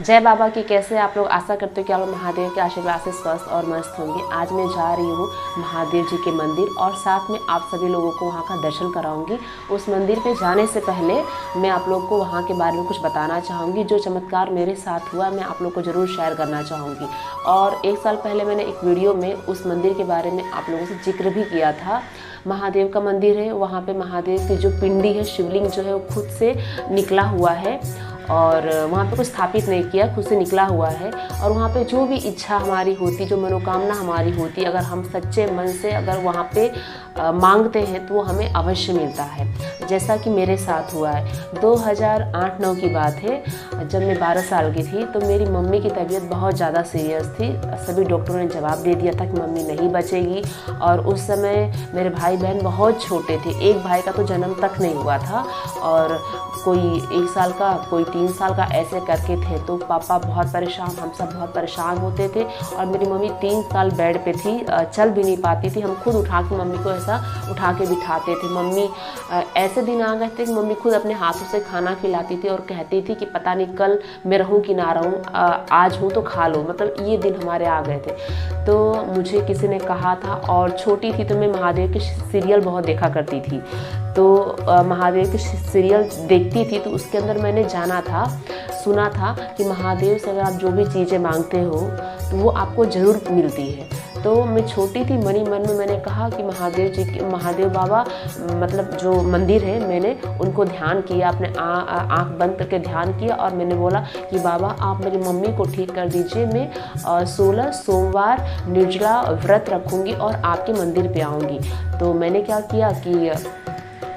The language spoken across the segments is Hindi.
जय बाबा की। कैसे आप लोग? आशा करते हो कि आप लोग महादेव के आशीर्वाद से स्वस्थ और मस्त होंगे। आज मैं जा रही हूँ महादेव जी के मंदिर और साथ में आप सभी लोगों को वहाँ का दर्शन कराऊंगी। उस मंदिर पे जाने से पहले मैं आप लोग को वहाँ के बारे में कुछ बताना चाहूँगी। जो चमत्कार मेरे साथ हुआ मैं आप लोग को ज़रूर शेयर करना चाहूँगी। और 1 साल पहले मैंने एक वीडियो में उस मंदिर के बारे में आप लोगों से जिक्र भी किया था। महादेव का मंदिर है, वहाँ पे महादेव की जो पिंडी है, शिवलिंग जो है वो खुद से निकला हुआ है और वहाँ पे कुछ स्थापित नहीं किया, खुद से निकला हुआ है। और वहाँ पे जो भी इच्छा हमारी होती, जो मनोकामना हमारी होती, अगर हम सच्चे मन से अगर वहाँ पे मांगते हैं तो वो हमें अवश्य मिलता है, जैसा कि मेरे साथ हुआ है। 2008-9 की बात है, जब मैं 12 साल की थी तो मेरी मम्मी की तबीयत बहुत ज़्यादा सीरियस थी। सभी डॉक्टरों ने जवाब दे दिया था कि मम्मी नहीं बचेगी। और उस समय मेरे भाई बहन बहुत छोटे थे, एक भाई का तो जन्म तक नहीं हुआ था और कोई 1 साल का, कोई 3 साल का, ऐसे करके थे। तो पापा बहुत परेशान, हम सब बहुत परेशान होते थे। और मेरी मम्मी 3 साल बेड पे थी, चल भी नहीं पाती थी। हम खुद उठा के मम्मी को ऐसा उठा के बिठाते थे। मम्मी ऐसे दिन आ गए थे कि मम्मी खुद अपने हाथों से खाना खिलाती थी और कहती थी कि पता नहीं कल मैं रहूँ कि ना रहूँ, आज हूँ तो खा लो। मतलब ये दिन हमारे आ गए थे। तो मुझे किसी ने कहा था, और छोटी थी तो मैं महादेव के सीरियल बहुत देखा करती थी। तो महादेव के सीरियल देखती थी तो उसके अंदर मैंने जाना था, सुना था कि महादेव से अगर आप जो भी चीज़ें मांगते हो तो वो आपको ज़रूर मिलती है। तो मैं छोटी थी, मन ही मन में मैंने कहा कि महादेव बाबा मतलब जो मंदिर है, मैंने उनको ध्यान किया, अपने आँख बंद करके ध्यान किया और मैंने बोला कि बाबा आप मेरी मम्मी को ठीक कर दीजिए। मैं 16 सोमवार निर्जला व्रत रखूँगी और आपके मंदिर पे आऊँगी। तो मैंने क्या किया कि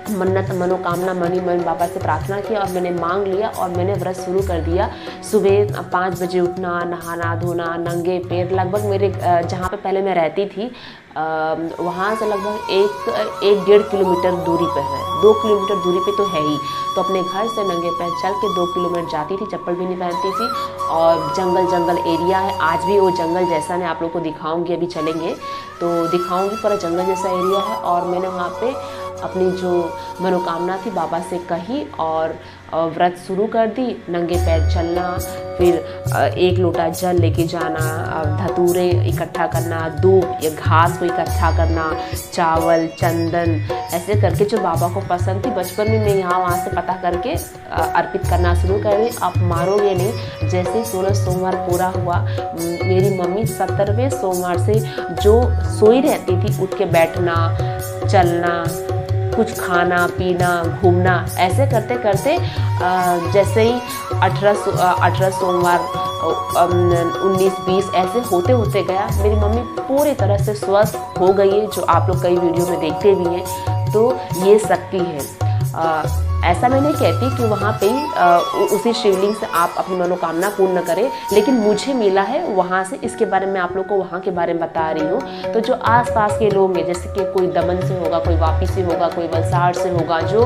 मन्नत मनोकामना मन ही मन बाबा से प्रार्थना किया और मैंने मांग लिया और मैंने व्रत शुरू कर दिया। सुबह 5 बजे उठना, नहाना धोना, नंगे पैर, लगभग मेरे जहाँ पे पहले मैं रहती थी वहाँ से लगभग 1-1.5 किलोमीटर दूरी पर है, 2 किलोमीटर दूरी पे तो है ही। तो अपने घर से नंगे पैर चल के 2 किलोमीटर जाती थी, चप्पल भी नहीं पहनती थी। और जंगल एरिया है, आज भी वो जंगल जैसा मैं आप लोग को दिखाऊंगी, अभी चलेंगे तो दिखाऊंगी, पूरा जंगल जैसा एरिया है। और मैंने वहाँ पे अपनी जो मनोकामना थी बाबा से कही और व्रत शुरू कर दी। नंगे पैर चलना, फिर 1 लोटा जल लेके जाना, धतूरे इकट्ठा करना, दूब या घास को इकट्ठा करना, चावल, चंदन, ऐसे करके जो बाबा को पसंद थी। बचपन में मैं यहाँ वहाँ से पता करके अर्पित करना शुरू कर दी। आप मारोगे नहीं, जैसे ही 16 सोमवार पूरा हुआ, मेरी मम्मी 17वें सोमवार से जो सोई रहती थी, उठ के बैठना, चलना, कुछ खाना पीना, घूमना, ऐसे करते करते जैसे ही 18 सोमवार 19-20 ऐसे होते होते गया। मेरी मम्मी पूरी तरह से स्वस्थ हो गई है, जो आप लोग कई वीडियो में देखते भी हैं। तो ये शक्ति है। ऐसा मैं नहीं कहती कि वहाँ पे उसी शिवलिंग से आप अपनी मनोकामना पूर्ण करें, लेकिन मुझे मिला है वहाँ से। इसके बारे में आप लोग को वहाँ के बारे में बता रही हूँ। तो जो आसपास के लोग हैं, जैसे कि कोई दमन से होगा, कोई वापी से होगा, कोई वलसाड़ से होगा, जो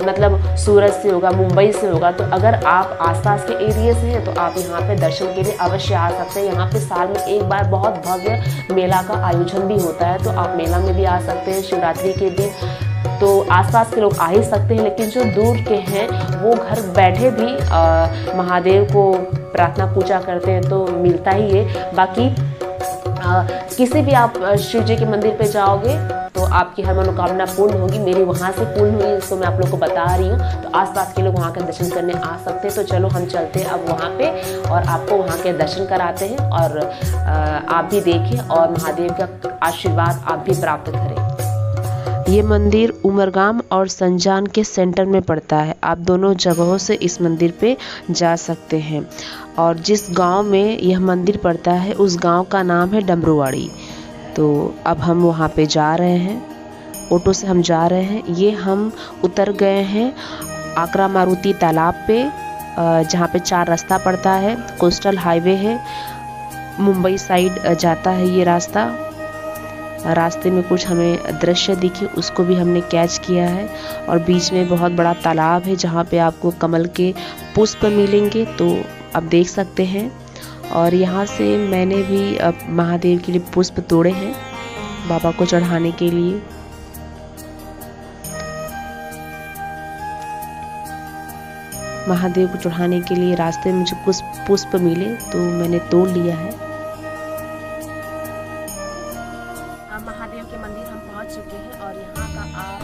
मतलब सूरत से होगा, मुंबई से होगा, तो अगर आप आसपास के एरिया से हैं तो आप यहाँ पे दर्शन के लिए अवश्य आ सकते हैं। यहाँ पे साल में एक बार बहुत भव्य मेला का आयोजन भी होता है, तो आप मेला में भी आ सकते हैं शिवरात्रि के दिन। तो आसपास के लोग आ ही सकते हैं, लेकिन जो दूर के हैं वो घर बैठे भी महादेव को प्रार्थना पूजा करते हैं, तो मिलता ही है। बाकी किसी भी आप शिव जी के मंदिर पे जाओगे तो आपकी हर मनोकामना पूर्ण होगी। मेरी वहाँ से पूर्ण हुई, इसको मैं आप लोग को बता रही हूँ। तो आसपास के लोग वहाँ का दर्शन करने आ सकते हैं। तो चलो हम चलते हैं अब वहाँ पे और आपको वहाँ के दर्शन कराते हैं और आप भी देखें और महादेव का आशीर्वाद आप भी प्राप्त करें। ये मंदिर उमरगाम और संजान के सेंटर में पड़ता है। आप दोनों जगहों से इस मंदिर पे जा सकते हैं। और जिस गांव में यह मंदिर पड़ता है उस गांव का नाम है डमरूवाड़ी। तो अब हम वहां पे जा रहे हैं, ऑटो से हम जा रहे हैं। ये हम उतर गए हैं आकरा मारुति तालाब पे, जहाँ पे 4 रास्ता पड़ता है। कोस्टल हाईवे है, मुंबई साइड जाता है ये रास्ता। रास्ते में कुछ हमें दृश्य दिखे, उसको भी हमने कैच किया है। और बीच में बहुत बड़ा तालाब है जहाँ पे आपको कमल के पुष्प मिलेंगे, तो आप देख सकते हैं। और यहाँ से मैंने भी महादेव के लिए पुष्प तोड़े हैं बाबा को चढ़ाने के लिए। महादेव को चढ़ाने के लिए रास्ते में मुझे कुछ पुष्प मिले तो मैंने तोड़ लिया है। महादेव के मंदिर हम पहुंच चुके हैं और यहाँ का आप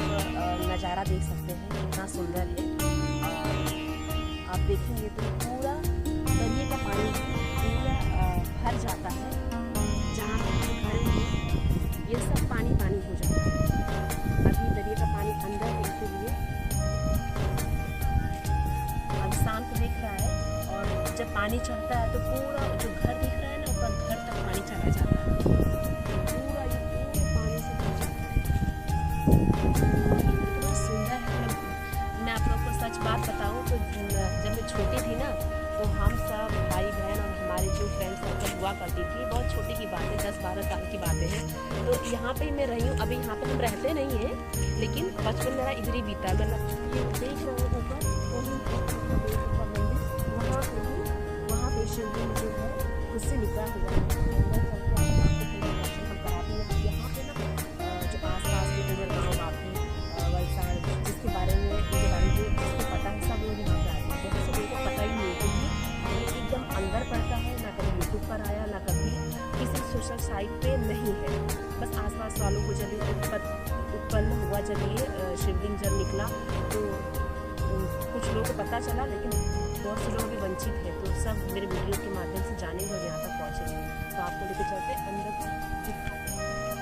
नज़ारा देख सकते हैं, कितना सुंदर है। आप देखेंगे तो पूरा दरिया का पानी पूरा भर जाता है। जहाँ पर हम खड़े हैं ये सब पानी पानी हो जाता है। अभी दरिया का पानी अंदर है, इसीलिए अब शांत दिख रहा है। और जब पानी चढ़ता है तो पूरा जो घर दिख रहा है ना, ऊपर घर तक पानी चला जाता है। पूरा ये पूरे पानी से भर जाता है। इतना सुंदर है। मैं आप लोग को सच बात बताऊं तो जब मैं छोटी थी ना, तो हम सब भाई बहन और हमारे जो फ्रेंड सर्कल हुआ करती थी, बहुत छोटी की बात है, 10-12 साल की बातें हैं। तो यहाँ पे मैं रही हूँ। अभी यहाँ पे हम रहते नहीं हैं, लेकिन बचपन मेरा इधर ही बीता। मैं ये देख रहा हूँ ऊपर, वहाँ पे शिवलिंग जो है उससे निकला हुआ है। यहाँ पे ना जो आस-पास के गाँव वापी वलसाड़ जिसके बारे में जिसको पता है, सब लोग यहाँ पे आए हैं। बहुत से लोगों को पता ही नहीं है, क्योंकि ये एकदम अंदर पड़ता है। ना कभी यूट्यूब पर आया, ना कभी किसी सोशल साइट पे नहीं है। बस आसपास वालों को जब उत्पन्न हुआ, जब ये शिवलिंग जब निकला तो कुछ लोगों को पता चला, लेकिन बहुत से लोग भी वंचित हैं। तो सब मेरे वीडियो के माध्यम से जानेंगे और यहाँ तक पहुँचेंगे। तो आपको लेके चलते अंदर।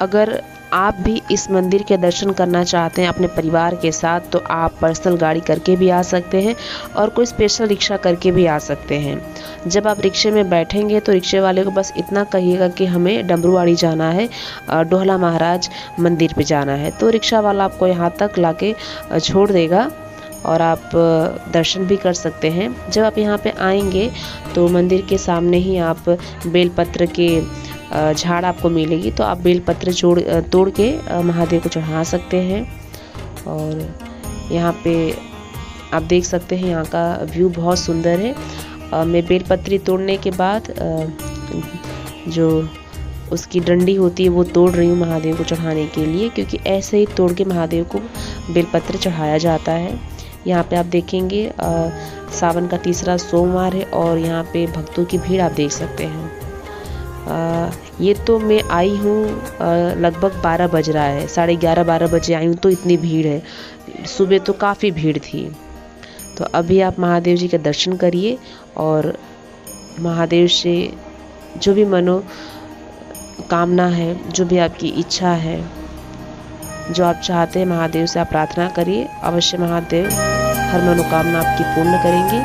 अगर आप भी इस मंदिर के दर्शन करना चाहते हैं अपने परिवार के साथ, तो आप पर्सनल गाड़ी करके भी आ सकते हैं और कोई स्पेशल रिक्शा करके भी आ सकते हैं। जब आप रिक्शे में बैठेंगे तो रिक्शे वाले को बस इतना कहिएगा कि हमें डमरूवाड़ी जाना है, डोहला महाराज मंदिर पे जाना है, तो रिक्शा वाला आपको यहाँ तक लाके छोड़ देगा और आप दर्शन भी कर सकते हैं। जब आप यहाँ पे आएंगे तो मंदिर के सामने ही आप बेलपत्र के झाड़ आपको मिलेगी, तो आप बेलपत्र तोड़ के महादेव को चढ़ा सकते हैं। और यहाँ पे आप देख सकते हैं यहाँ का व्यू बहुत सुंदर है। मैं बेलपत्री तोड़ने के बाद जो उसकी डंडी होती है वो तोड़ रही हूँ महादेव को चढ़ाने के लिए, क्योंकि ऐसे ही तोड़ के महादेव को बेलपत्र चढ़ाया जाता है। यहाँ पे आप देखेंगे सावन का तीसरा सोमवार है और यहाँ पे भक्तों की भीड़ आप देख सकते हैं। ये तो मैं आई हूँ लगभग 12 बज रहा है, 11:30-12 बजे आई हूँ, तो इतनी भीड़ है। सुबह तो काफ़ी भीड़ थी। तो अभी आप महादेव जी के दर्शन करिए और महादेव से जो भी मनोकामना है, जो भी आपकी इच्छा है, जो आप चाहते हैं महादेव से आप प्रार्थना करिए। अवश्य महादेव हर मनोकामना आपकी पूर्ण करेंगे।